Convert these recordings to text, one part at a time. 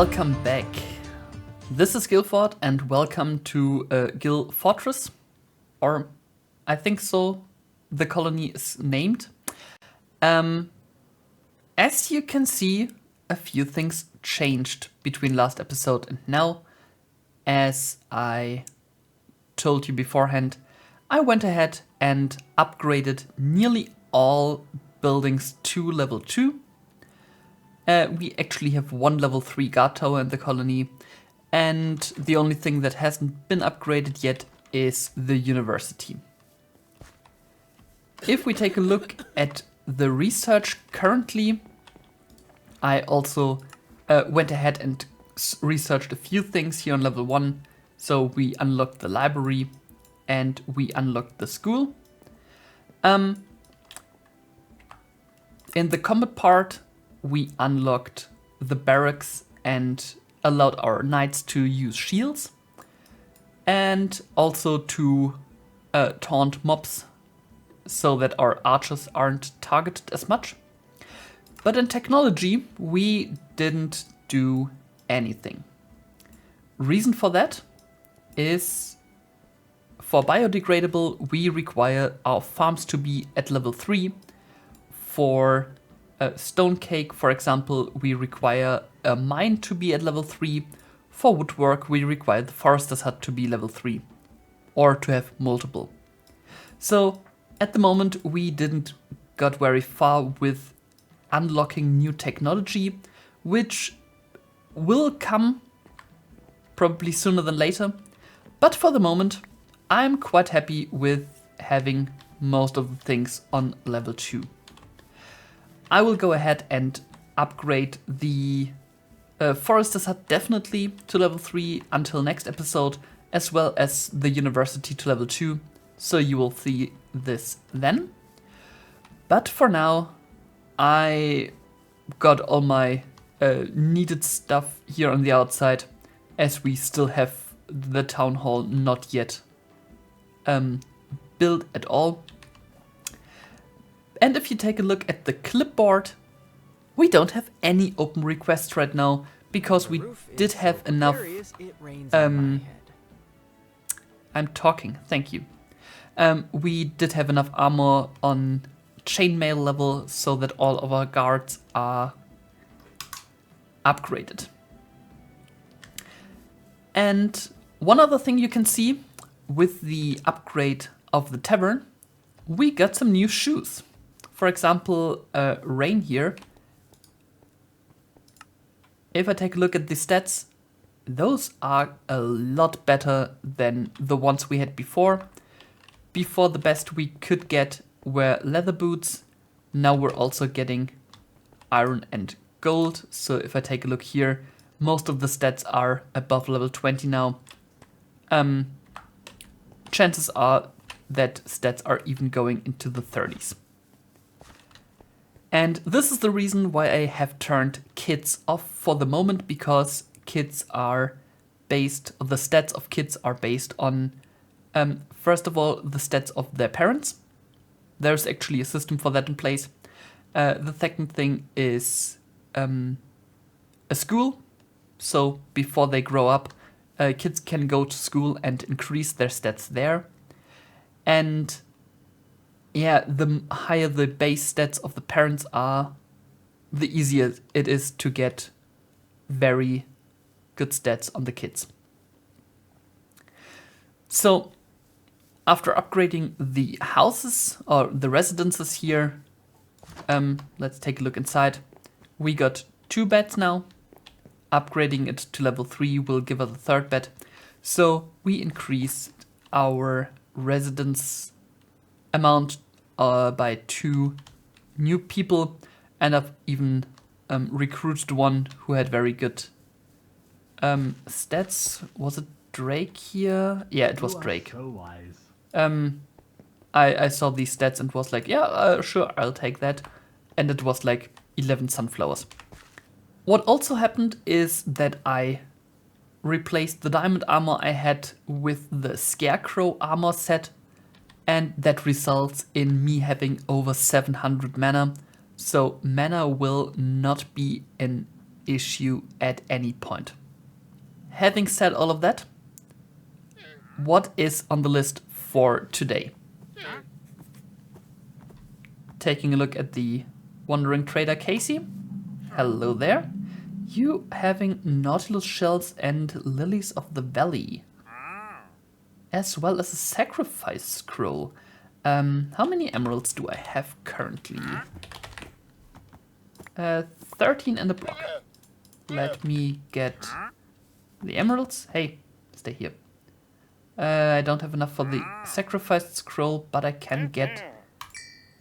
Welcome back. This is Guildford and welcome to Guild Fortress, or I think so the colony is named. As you can see, a few things changed between last episode and now. As I told you beforehand, I went ahead and upgraded nearly all buildings to level 2. We actually have one level 3 guard tower in the colony, and the only thing that hasn't been upgraded yet is the university. If we take a look at the research currently, I also went ahead and researched a few things here on level 1. So we unlocked the library and we unlocked the school. In the combat part, we unlocked the barracks and allowed our knights to use shields and also to taunt mobs so that our archers aren't targeted as much. But in technology, we didn't do anything. Reason for that is for biodegradable, we require our farms to be at level 3. For stone cake, for example, we require a mine to be at level 3. For woodwork, we require the forester's hut to be level 3, or to have multiple. So at the moment, we didn't got very far with unlocking new technology, which will come probably sooner than later. But for the moment, I'm quite happy with having most of the things on level 2. I will go ahead and upgrade the forester's hut definitely to level 3 until next episode, as well as the university to level 2, so you will see this then. But for now, I got all my needed stuff here on the outside, as we still have the town hall not yet built at all. And if you take a look at the clipboard, we don't have any open requests right now because we did have enough. I'm talking, thank you. We did have enough armor on chainmail level so that all of our guards are upgraded. And one other thing you can see with the upgrade of the tavern, we got some new shoes. For example, Rain here. If I take a look at the stats, those are a lot better than the ones we had before. Before, the best we could get were leather boots. Now we're also getting iron and gold. So if I take a look here, most of the stats are above level 20 now. Chances are that stats are even going into the 30s. And this is the reason why I have turned kids off for the moment, because kids are based, the stats of kids are based on, first of all, the stats of their parents. There's actually a system for that in place. The second thing is a school. So before they grow up, kids can go to school and increase their stats there. And yeah, the higher the base stats of the parents are, the easier it is to get very good stats on the kids. So after upgrading the houses or the residences here, let's take a look inside. We got 2 beds now. Upgrading it to level 3 will give us a 3rd bed. So we increased our residence amount by 2 new people, and I've even recruited one who had very good stats. Was it Drake here? Yeah, it was Drake. So wise. I saw these stats and was like, yeah, sure, I'll take that. And it was like 11 sunflowers. What also happened is that I replaced the diamond armor I had with the scarecrow armor set, and that results in me having over 700 mana. So mana will not be an issue at any point. Having said all of that, what is on the list for today? Taking a look at the wandering trader Casey. Hello there. You having nautilus shells and lilies of the valley, as well as a sacrifice scroll. How many emeralds do I have currently? 13 in the block. Let me get the emeralds. Hey, stay here. I don't have enough for the sacrifice scroll, but I can get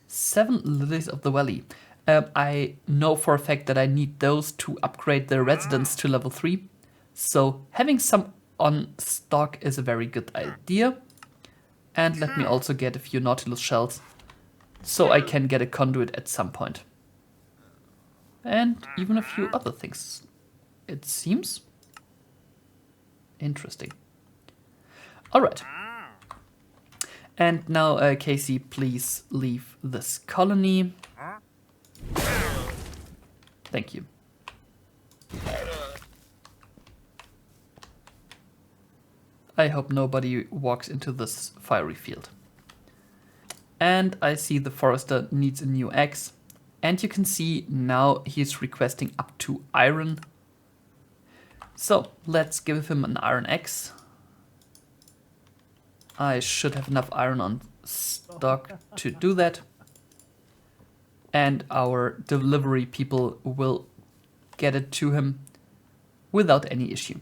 7 lilies of the valley. I know for a fact that I need those to upgrade the residence to level 3. So having some on stock is a very good idea. And let me also get a few nautilus shells so I can get a conduit at some point. And even a few other things, it seems. Interesting. Alright. And now, Casey, please leave this colony. Thank you. I hope nobody walks into this fiery field. And I see the forester needs a new axe. And you can see now he's requesting up to iron. So let's give him an iron axe. I should have enough iron on stock to do that. And our delivery people will get it to him without any issue.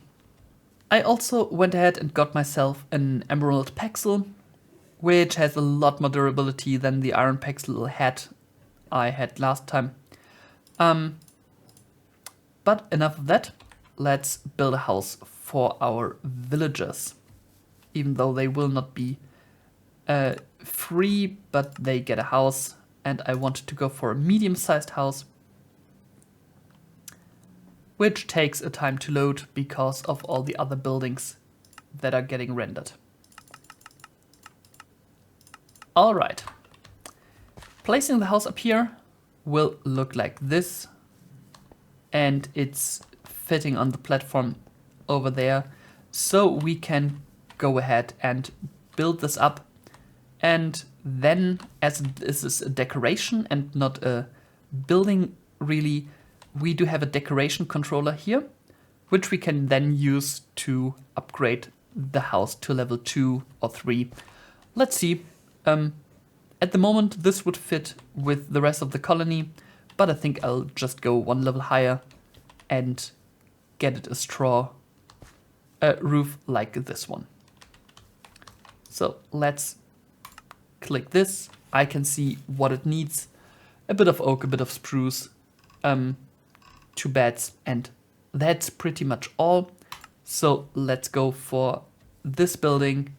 I also went ahead and got myself an emerald pexel, which has a lot more durability than the iron pexel I had last time. But enough of that. Let's build a house for our villagers. Even though they will not be free, but they get a house. And I wanted to go for a medium-sized house, which takes a time to load because of all the other buildings that are getting rendered. Alright. Placing the house up here will look like this. And it's fitting on the platform over there. So we can go ahead and build this up. And then, as this is a decoration and not a building really, we do have a decoration controller here, which we can then use to upgrade the house to level 2 or 3. Let's see. At the moment, this would fit with the rest of the colony, but I think I'll just go one level higher and get it a straw roof like this one. So let's click this. I can see what it needs. A bit of oak, a bit of spruce, 2 beds, and that's pretty much all. So let's go for this building.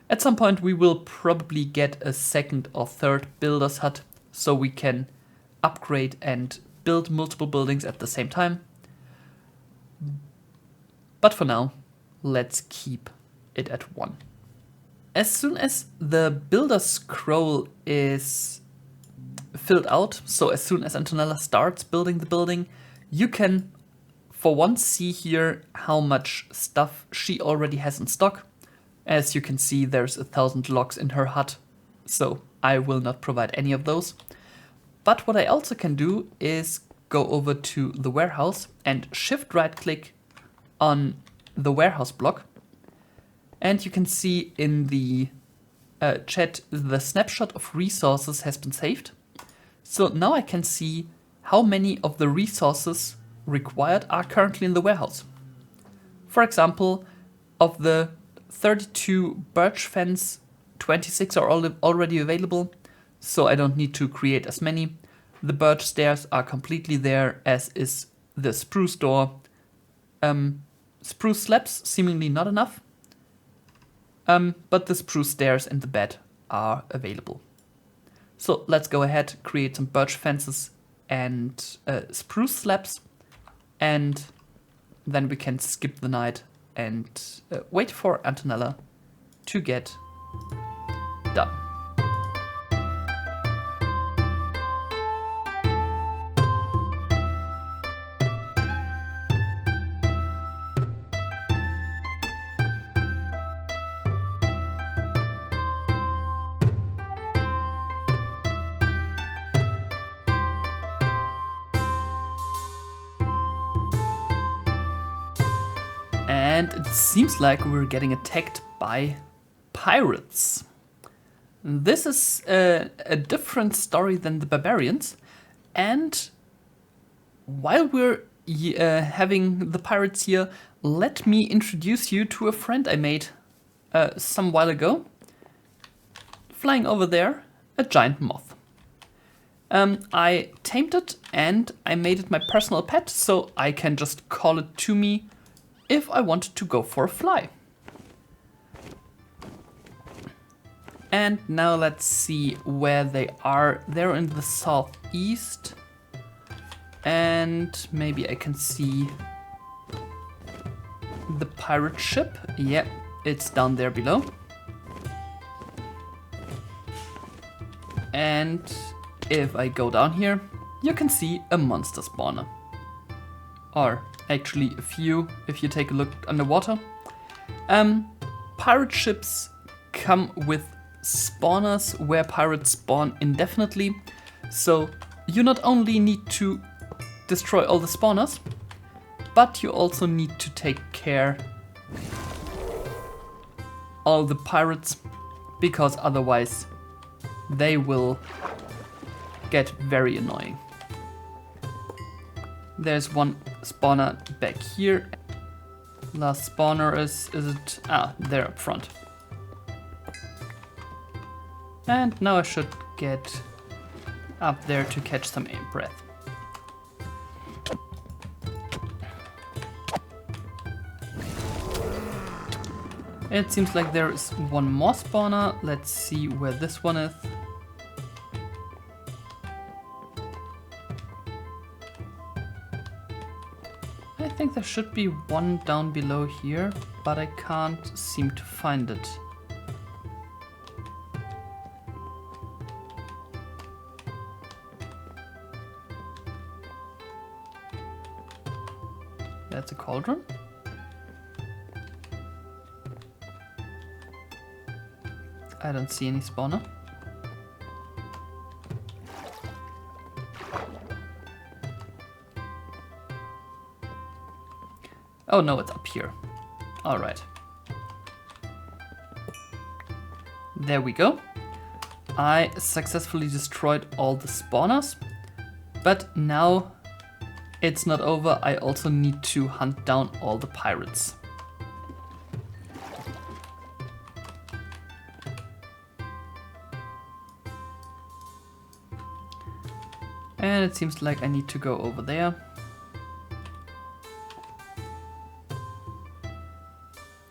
At some point we will probably get a second or third builder's hut so we can upgrade and build multiple buildings at the same time. But for now, let's keep it at 1. As soon as the builder scroll is filled out, so as soon as Antonella starts building the building, you can for once see here how much stuff she already has in stock. As you can see, there's 1,000 logs in her hut, so I will not provide any of those. But what I also can do is go over to the warehouse and shift right click on the warehouse block. And you can see in the chat the snapshot of resources has been saved. So now I can see how many of the resources required are currently in the warehouse. For example, of the 32 birch fence, 26 are already available, so I don't need to create as many. The birch stairs are completely there, as is the spruce door. Spruce slabs, seemingly not enough. But the spruce stairs and the bed are available. So let's go ahead, create some birch fences and spruce slabs, and then we can skip the night and wait for Antonella to get done. And it seems like we're getting attacked by pirates. This is a different story than the barbarians. And while we're having the pirates here, let me introduce you to a friend I made some while ago. Flying over there, a giant moth. I tamed it and I made it my personal pet, so I can just call it to me if I wanted to go for a fly. And now let's see where they are. They're in the southeast. And maybe I can see the pirate ship. Yep, it's down there below. And if I go down here, you can see a monster spawner. Or actually a few, if you take a look underwater. Pirate ships come with spawners where pirates spawn indefinitely. So you not only need to destroy all the spawners, but you also need to take care all the pirates, because otherwise they will get very annoying. There's one spawner back here. Last spawner is it? Ah, there up front. And now I should get up there to catch some aim breath. It seems like there is one more spawner. Let's see where this one is. I think there should be one down below here, but I can't seem to find it. That's a cauldron. I don't see any spawner. Oh no, it's up here. All right. There we go. I successfully destroyed all the spawners, but now it's not over. I also need to hunt down all the pirates. And it seems like I need to go over there.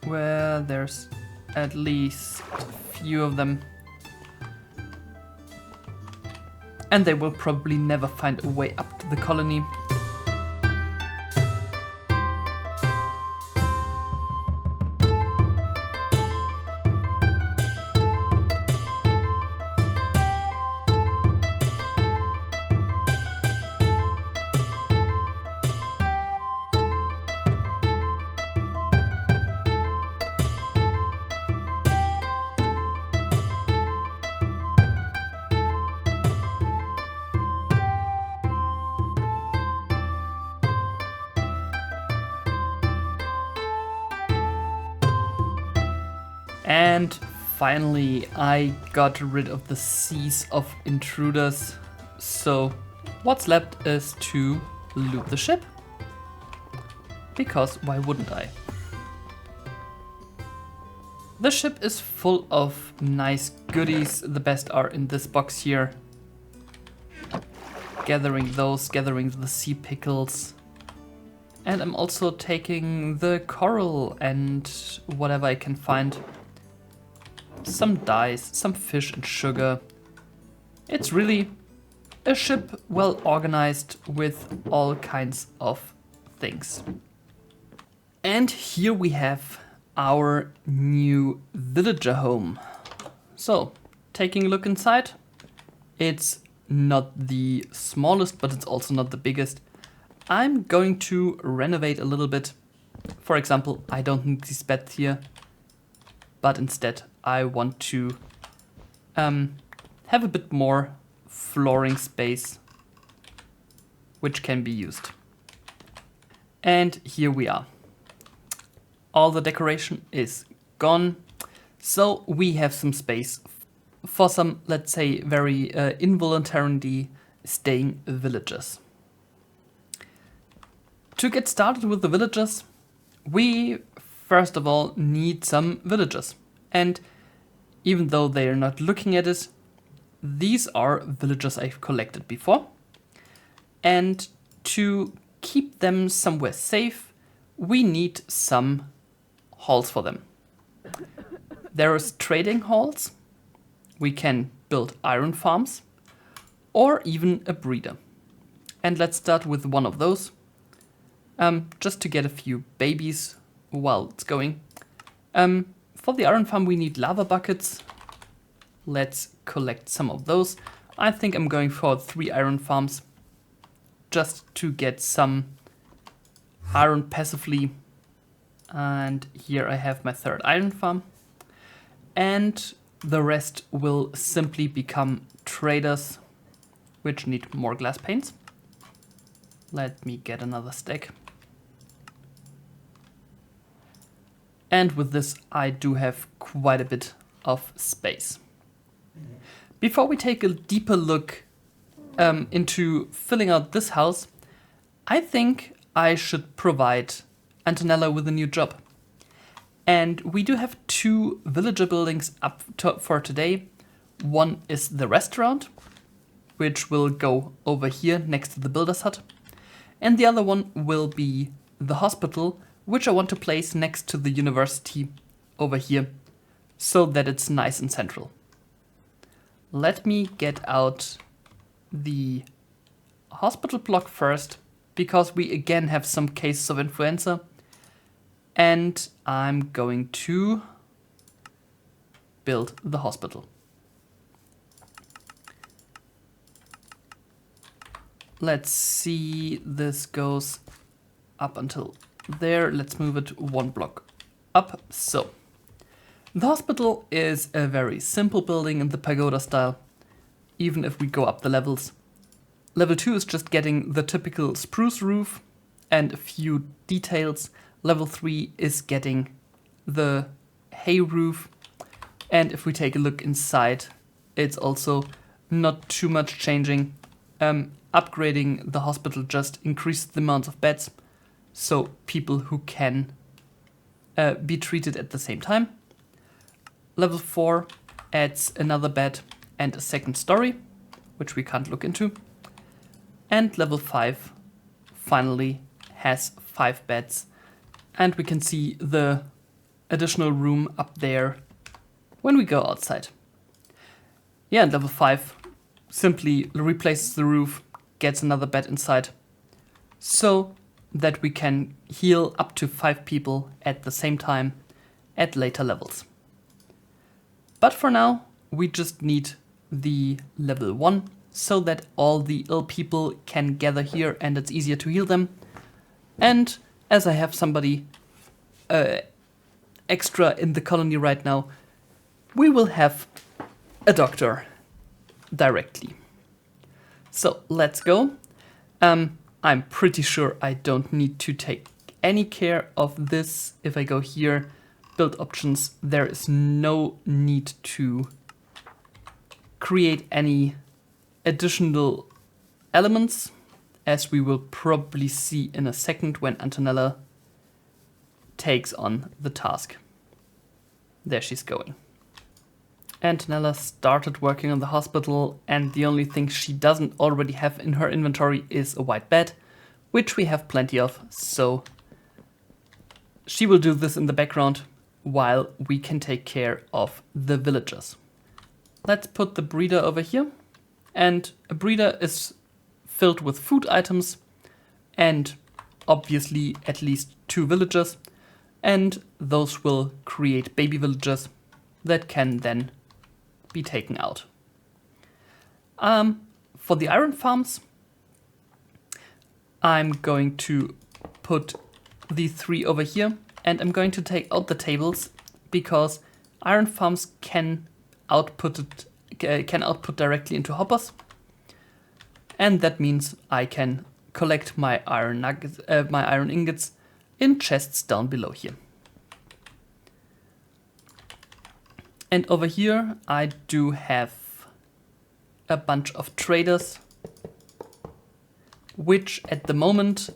Where there's at least a few of them. And they will probably never find a way up to the colony. And finally, I got rid of the seas of intruders. So what's left is to loot the ship. Because why wouldn't I? The ship is full of nice goodies. The best are in this box here. Gathering those, gathering the sea pickles. And I'm also taking the coral and whatever I can find. Some dyes, some fish and sugar. It's really a ship well organized with all kinds of things. And here we have our new villager home. So, taking a look inside, it's not the smallest, but it's also not the biggest. I'm going to renovate a little bit. For example, I don't need these beds here, but instead I want to have a bit more flooring space, which can be used. And here we are. all the decoration is gone. So we have some space for some, let's say, very involuntarily staying villagers. To get started with the villagers, we first of all need some villagers. And even though they are not looking at it, these are villagers I've collected before. And to keep them somewhere safe, we need some halls for them. There's trading halls. We can build iron farms or even a breeder. And let's start with one of those, just to get a few babies while it's going. For the iron farm we need lava buckets. Let's collect some of those. I think I'm going for 3 iron farms just to get some iron passively. And here I have my 3rd iron farm. And the rest will simply become traders, which need more glass panes. Let me get another stack. And with this I do have quite a bit of space. Before we take a deeper look into filling out this house, I think I should provide Antonella with a new job. And we do have 2 villager buildings up for today. One is the restaurant, which will go over here next to the builder's hut. And the other one will be the hospital, which I want to place next to the university over here, so that it's nice and central. Let me get out the hospital block first, because we again have some cases of influenza. And I'm going to build the hospital. Let's see, this goes up until there. Let's move it 1 block up. So, the hospital is a very simple building in the pagoda style, even if we go up the levels. Level 2 is just getting the typical spruce roof and a few details. Level 3 is getting the hay roof. And if we take a look inside, it's also not too much changing. Upgrading the hospital just increases the amount of beds, so people who can be treated at the same time. Level 4 adds another bed and a 2nd story, which we can't look into. And level 5 finally has 5 beds. And we can see the additional room up there when we go outside. Yeah, and level 5 simply replaces the roof, gets another bed inside, so that we can heal up to 5 people at the same time at later levels. But for now, we just need the level 1, so that all the ill people can gather here and it's easier to heal them. And as I have somebody extra in the colony right now, we will have a doctor directly. So let's go. I'm pretty sure I don't need to take any care of this. If I go here, build options, there is no need to create any additional elements, as we will probably see in a second when Antonella takes on the task. There she's going. Antonella started working on the hospital, and the only thing she doesn't already have in her inventory is a white bed, which we have plenty of, so she will do this in the background while we can take care of the villagers. Let's put the breeder over here, and a breeder is filled with food items and obviously at least 2 villagers, and those will create baby villagers that can then be taken out. For the iron farms, I'm going to put the 3 over here, and I'm going to take out the tables because iron farms can output directly into hoppers, and that means I can collect my iron nuggets, my iron ingots in chests down below here. And over here I do have a bunch of traders, which at the moment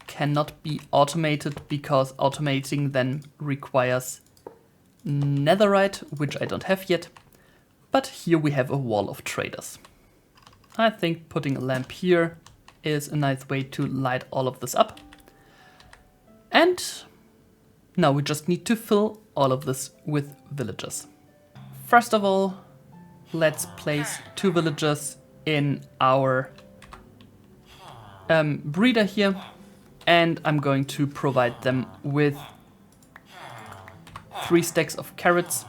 cannot be automated because automating them requires netherite, which I don't have yet. But here we have a wall of traders. I think putting a lamp here is a nice way to light all of this up. And now we just need to fill all of this with villagers. First of all, let's place 2 villagers in our breeder here, and I'm going to provide them with 3 stacks of carrots,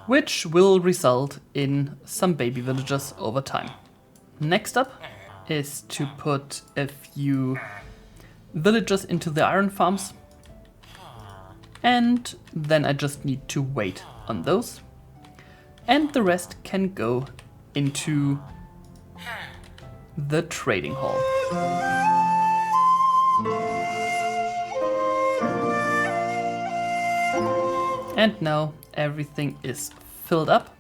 which will result in some baby villagers over time. Next up is to put a few villagers into the iron farms, and then I just need to wait on those, and the rest can go into the trading hall. And now everything is filled up,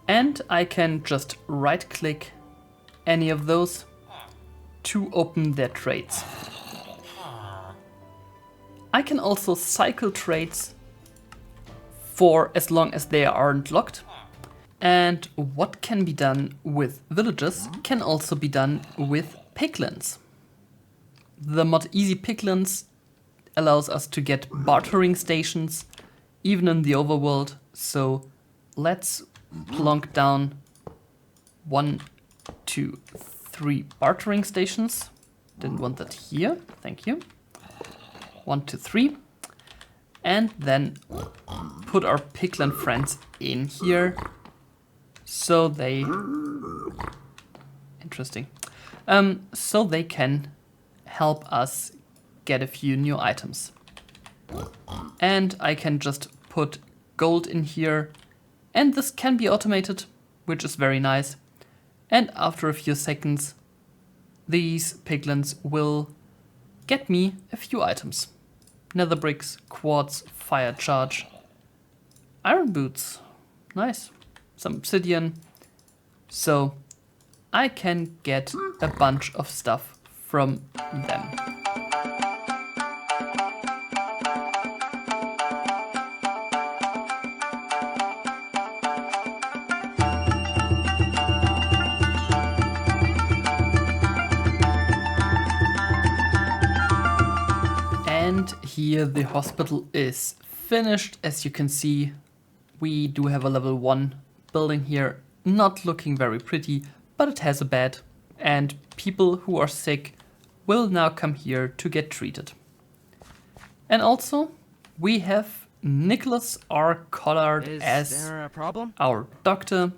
and I can just right click any of those to open their trades. I can also cycle trades for as long as they aren't locked. And what can be done with villages can also be done with piglins. The mod Easy Piglins allows us to get bartering stations even in the overworld. So let's plonk down 1, 2, 3 bartering stations. Didn't want that here, thank you. 1, 2, 3. And then put our piglin friends in here. So they, interesting, so they can help us get a few new items. And I can just put gold in here, and this can be automated, which is very nice. And after a few seconds, these piglins will get me a few items. Nether bricks, quartz, fire charge, iron boots, nice. Some obsidian, so I can get a bunch of stuff from them. And here the hospital is finished. As you can see, we do have a level 1 building here, not looking very pretty, but it has a bed, and people who are sick will now come here to get treated. And also, we have Nicholas R. Collard as there a problem? Our doctor,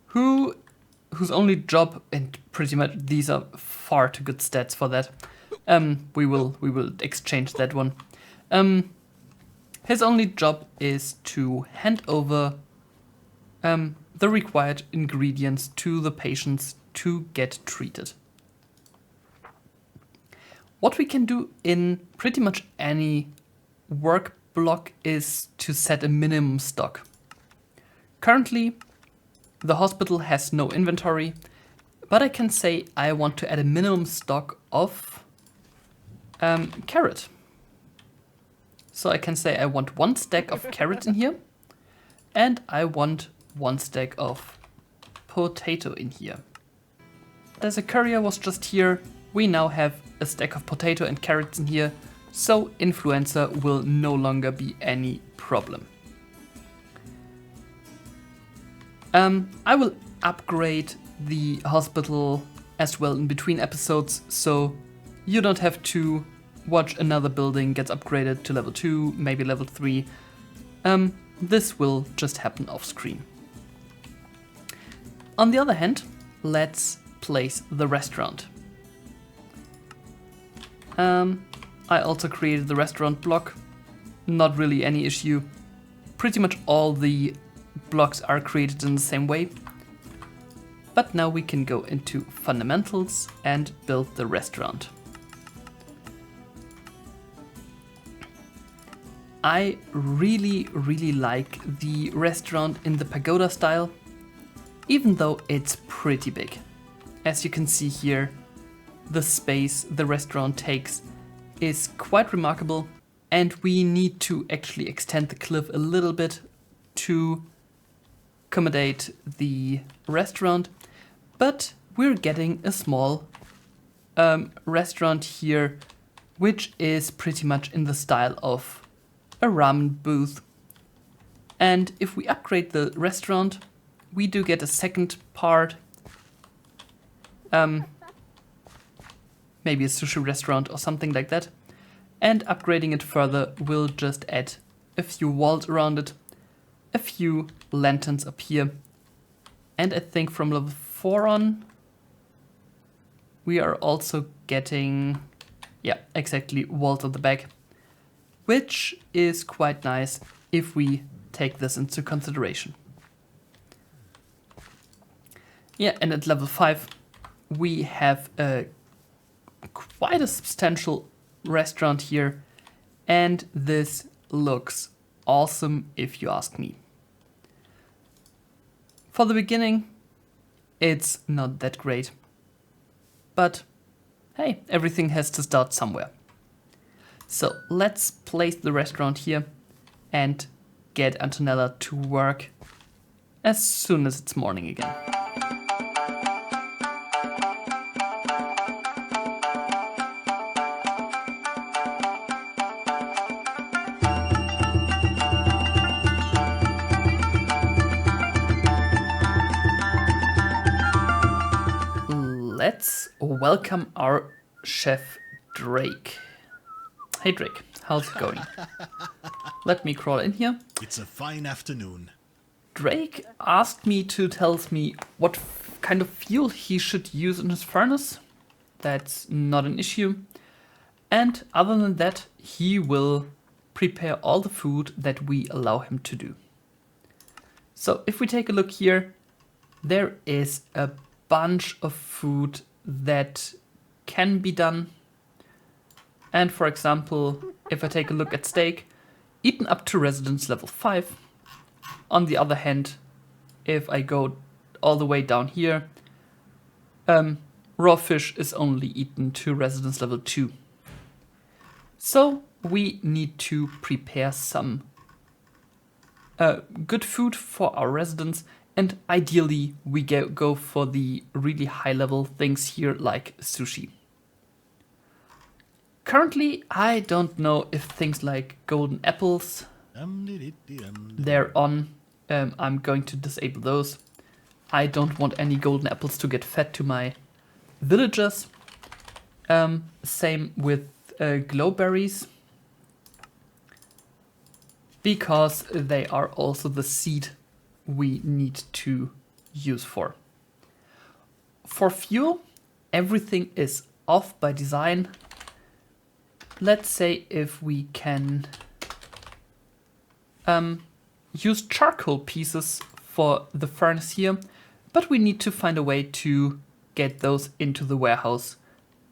whose only job, and pretty much these are far too good stats for that. We will exchange that one. His only job is to hand over the required ingredients to the patients to get treated. What we can do in pretty much any work block is to set a minimum stock. Currently, the hospital has no inventory, but I can say I want to add a minimum stock of carrot. So I can say I want 1 stack of carrot in here, and I want 1 stack of potato in here. As a courier was just here, we now have a stack of potato and carrots in here, so influencer will no longer be any problem. I will upgrade the hospital as well in between episodes, so you don't have to watch another building gets upgraded to level 2, maybe level 3. This will just happen off screen. On the other hand, let's place the restaurant. I also created the restaurant block. Not really any issue. Pretty much all the blocks are created in the same way. But now we can go into fundamentals and build the restaurant. I really like the restaurant in the pagoda style, even though it's pretty big. As you can see here, the space the restaurant takes is quite remarkable, and we need to actually extend the cliff a little bit to accommodate the restaurant, but we're getting a small restaurant here, which is pretty much in the style of a ramen booth. And if we upgrade the restaurant, we do get a second part, maybe a sushi restaurant or something like that. And upgrading it further will just add a few walls around it, a few lanterns up here. And I think from level 4 on, we are also getting, yeah, exactly, walls at the back, which is quite nice if we take this into consideration. Yeah, and at level 5, we have quite a substantial restaurant here, and this looks awesome if you ask me. For the beginning, it's not that great, but hey, everything has to start somewhere. So let's place the restaurant here and get Antonella to work as soon as it's morning again. Let's welcome our chef Drake. Hey Drake, how's it going? Let me crawl in here. It's a fine afternoon. Drake asked me to tell me what kind of fuel he should use in his furnace. That's not an issue. And other than that, he will prepare all the food that we allow him to do. So if we take a look here, there is a bunch of food that can be done. And for example, if I take a look at steak, eaten up to residence level 5. On the other hand, if I go all the way down here, raw fish is only eaten to residence level 2. So we need to prepare some good food for our residents, and ideally we go for the really high level things here like sushi. Currently, I don't know if things like golden apples, they're on. I'm going to disable those. I don't want any golden apples to get fed to my villagers. Same with glowberries, because they are also the seed we need to use for. For fuel, everything is off by design. Let's say if we can use charcoal pieces for the furnace here, but we need to find a way to get those into the warehouse,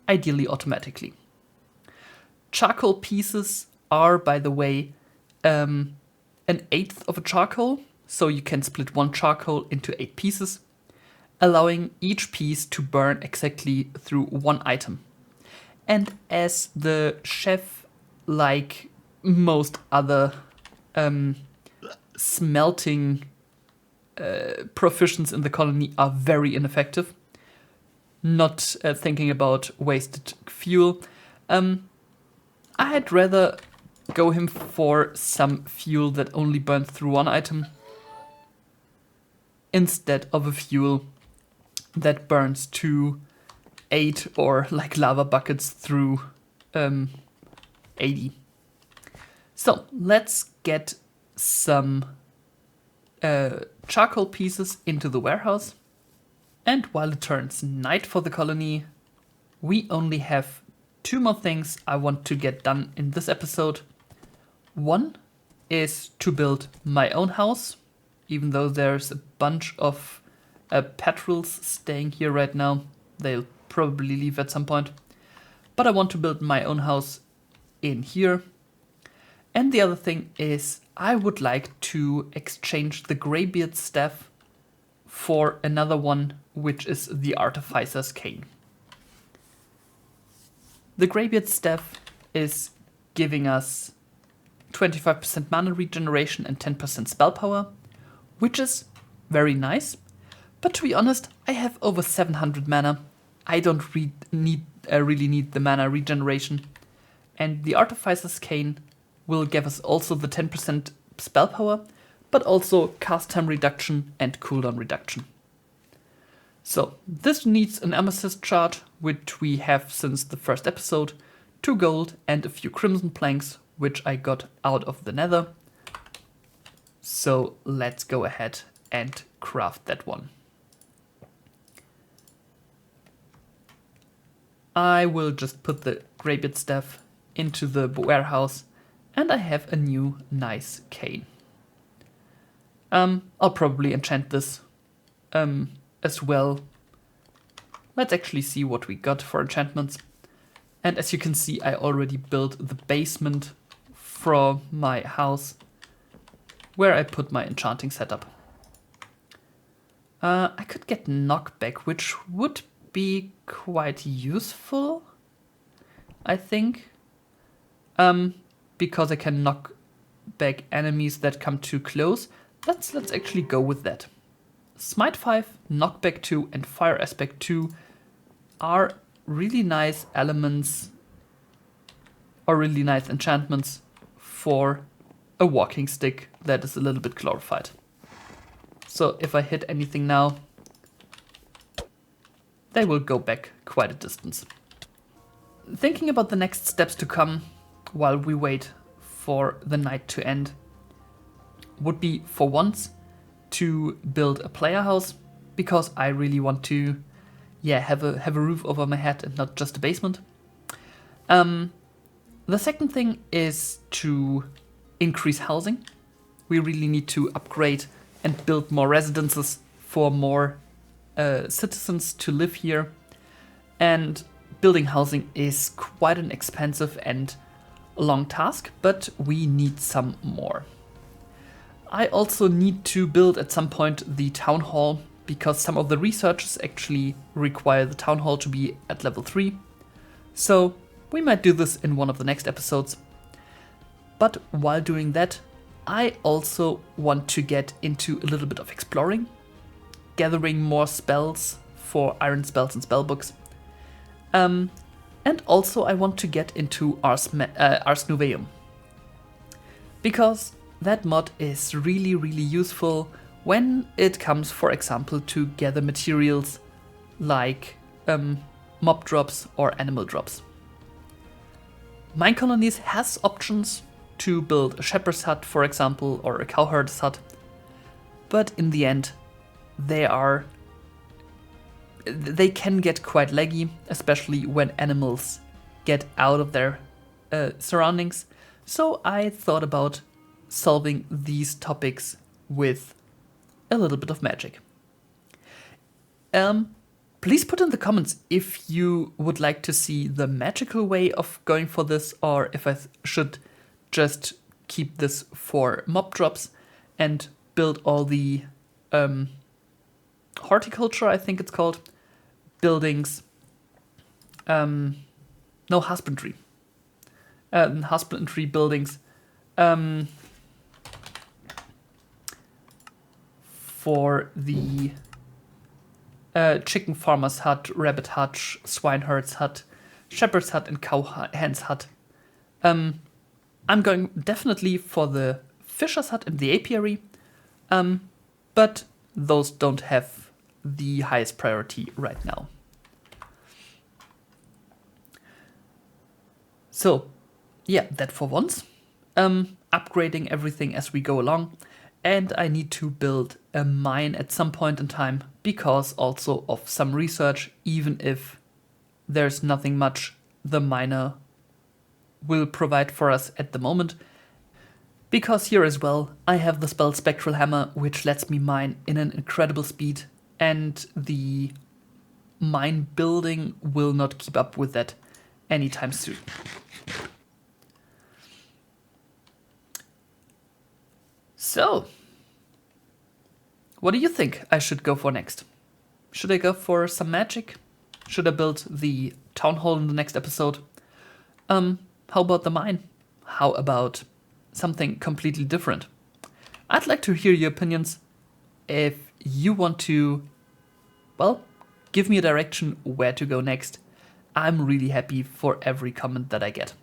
ideally automatically. Charcoal pieces are, by the way, an eighth of a charcoal, so you can split one charcoal into 8 pieces, allowing each piece to burn exactly through one item. And as the chef, like most other smelting proficients in the colony, are very ineffective, not thinking about wasted fuel, I'd rather go him for some fuel that only burns through one item instead of a fuel that burns to 8 or like lava buckets through 80. So let's get some charcoal pieces into the warehouse. And while it turns night for the colony, we only have 2 more things I want to get done in this episode. One is to build my own house, even though there's a bunch of patrols staying here right now. They'll probably leave at some point. But I want to build my own house in here. And the other thing is I would like to exchange the Greybeard staff for another one, which is the Artificer's Cane. The Greybeard staff is giving us 25% mana regeneration and 10% spell power, which is very nice. But to be honest, I have over 700 mana. I don't really need the mana regeneration. And the Artificer's Cane will give us also the 10% spell power, but also cast time reduction and cooldown reduction. So this needs an amethyst shard, which we have since the first episode, 2 gold and a few crimson planks, which I got out of the nether. So let's go ahead and craft that one. I will just put the Greybeard staff into the warehouse and I have a new nice cane. I'll probably enchant this as well. Let's actually see what we got for enchantments. And as you can see, I already built the basement from my house where I put my enchanting setup. I could get knockback, which would be quite useful, I think. Because I can knock back enemies that come too close. Let's actually go with that. Smite 5, Knockback 2 and Fire Aspect 2 are really nice elements or really nice enchantments for a walking stick that is a little bit glorified. So if I hit anything now, they will go back quite a distance. Thinking about the next steps to come while we wait for the night to end would be, for once, to build a player house, because I really want to have a roof over my head and not just a basement. The second thing is to increase housing. We really need to upgrade and build more residences for more citizens to live here. And building housing is quite an expensive and long task, but we need some more. I also need to build at some point the town hall, because some of the researchers actually require the town hall to be at level 3. So we might do this in one of the next episodes. But while doing that, I also want to get into a little bit of exploring, gathering more spells for iron spells and spellbooks. And also I want to get into Ars Noveau, because that mod is really useful when it comes, for example, to gather materials like mob drops or animal drops. Minecolonies has options to build a shepherd's hut, for example, or a cowherd's hut, but in the end they can get quite laggy, especially when animals get out of their surroundings. So I thought about solving these topics with a little bit of magic. Please put in the comments if you would like to see the magical way of going for this, or if I should just keep this for mob drops and build all the horticulture, I think it's called, buildings. No, husbandry. Husbandry buildings. For the chicken farmer's hut, rabbit hut, swineherd's hut, shepherd's hut, and cowhand's hut. I'm going definitely for the fisher's hut and the apiary, but those don't have the highest priority right now. So, yeah, that for once. Upgrading everything as we go along. And I need to build a mine at some point in time, because also of some research, even if there's nothing much the miner will provide for us at the moment. Because here as well, I have the spell Spectral Hammer, which lets me mine in an incredible speed, and the mine building will not keep up with that anytime soon. So, what do you think I should go for next? Should I go for some magic? Should I build the town hall in the next episode? How about the mine? How about something completely different? I'd like to hear your opinions. If you want to, well, give me a direction where to go next, I'm really happy for every comment that I get.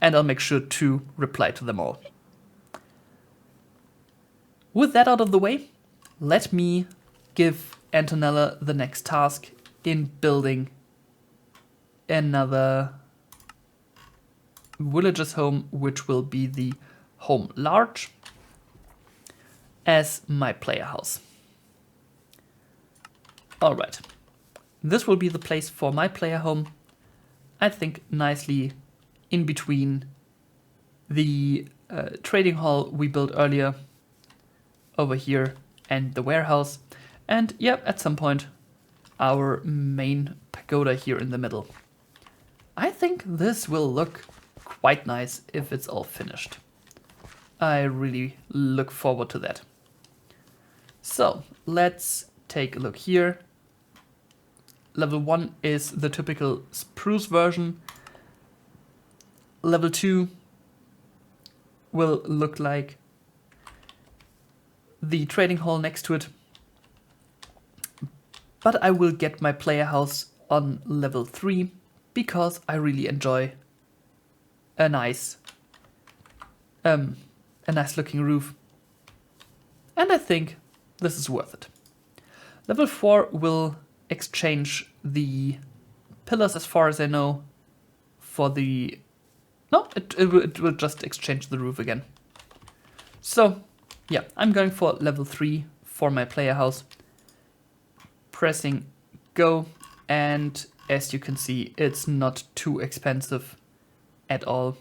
And I'll make sure to reply to them all. With that out of the way, let me give Antonella the next task in building another villager's home, which will be the home large, as my player house. Alright, this will be the place for my player home. I think nicely in between the trading hall we built earlier over here and the warehouse. And yeah, at some point, our main pagoda here in the middle. I think this will look quite nice if it's all finished. I really look forward to that. So let's take a look here. Level 1 is the typical spruce version. Level 2 will look like the trading hall next to it. But I will get my player house on level 3 because I really enjoy a nice looking roof. And I think this is worth it. Level 4 will exchange the pillars, as far as I know, for the... No, it will just exchange the roof again. So, yeah, I'm going for level 3 for my player house. Pressing go, and as you can see, it's not too expensive at all.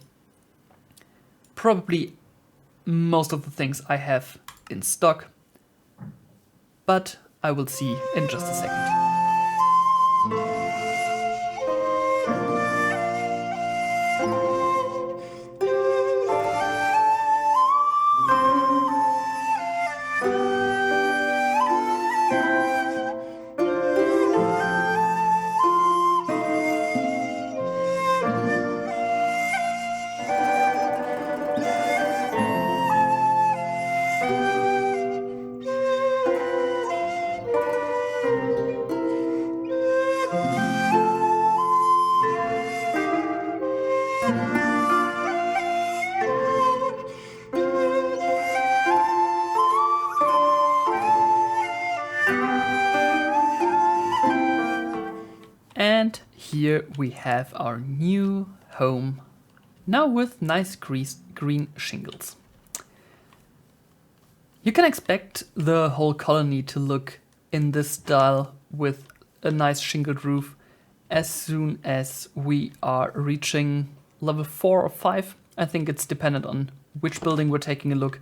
Probably most of the things I have in stock, but I will see in just a second. And here we have our new home, now with nice green shingles. You can expect the whole colony to look in this style with a nice shingled roof as soon as we are reaching level 4 or 5. I think it's dependent on which building we're taking a look.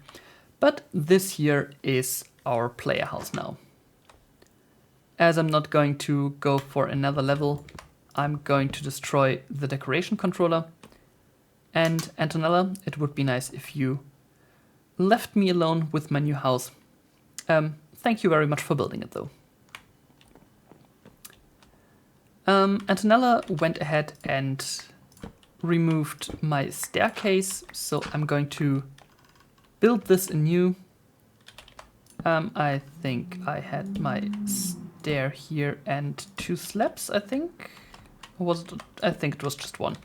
But this here is our player house now. As I'm not going to go for another level, I'm going to destroy the decoration controller. And Antonella, it would be nice if you left me alone with my new house. Thank you very much for building it though. Antonella went ahead and removed my staircase, so I'm going to build this anew. I think I had my stair here and 2 slabs, I think. Or was it? I think it was just 1.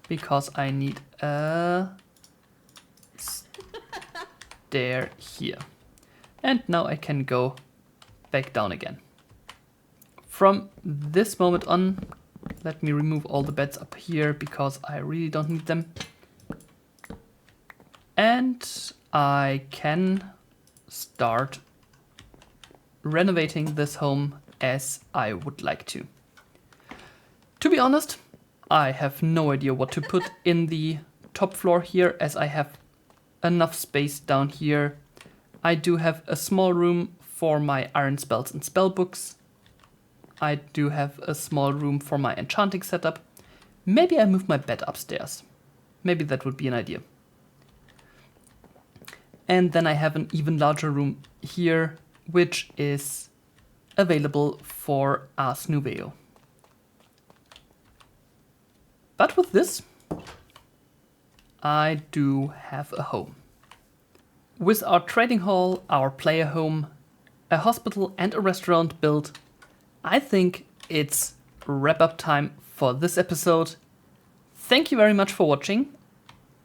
Because I need a stair here. And now I can go back down again. From this moment on, let me remove all the beds up here because I really don't need them. And I can start renovating this home as I would like to. To be honest, I have no idea what to put in the top floor here, as I have enough space down here. I do have a small room for my iron spells and spell books. I do have a small room for my enchanting setup. Maybe I move my bed upstairs. Maybe that would be an idea. And then I have an even larger room here, which is available for Ars Noveau. But with this, I do have a home. With our trading hall, our player home, a hospital and a restaurant built, I think it's wrap up time for this episode. Thank you very much for watching,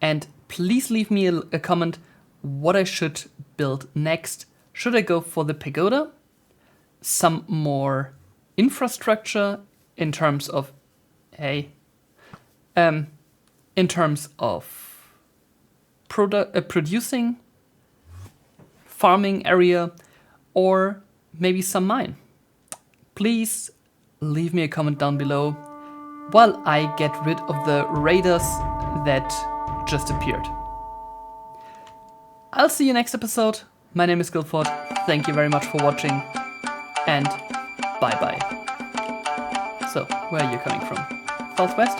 and please leave me a comment what I should build next. Should I go for the pagoda? Some more infrastructure in terms of, in terms of producing, farming area, or maybe some mine? Please leave me a comment down below while I get rid of the raiders that just appeared. I'll see you next episode. My name is Guildford. Thank you very much for watching, and bye bye. So, where are you coming from? Southwest?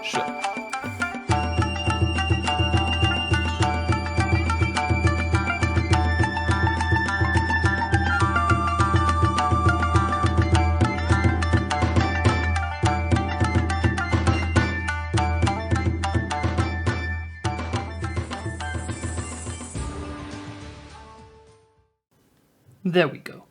Sure. There we go.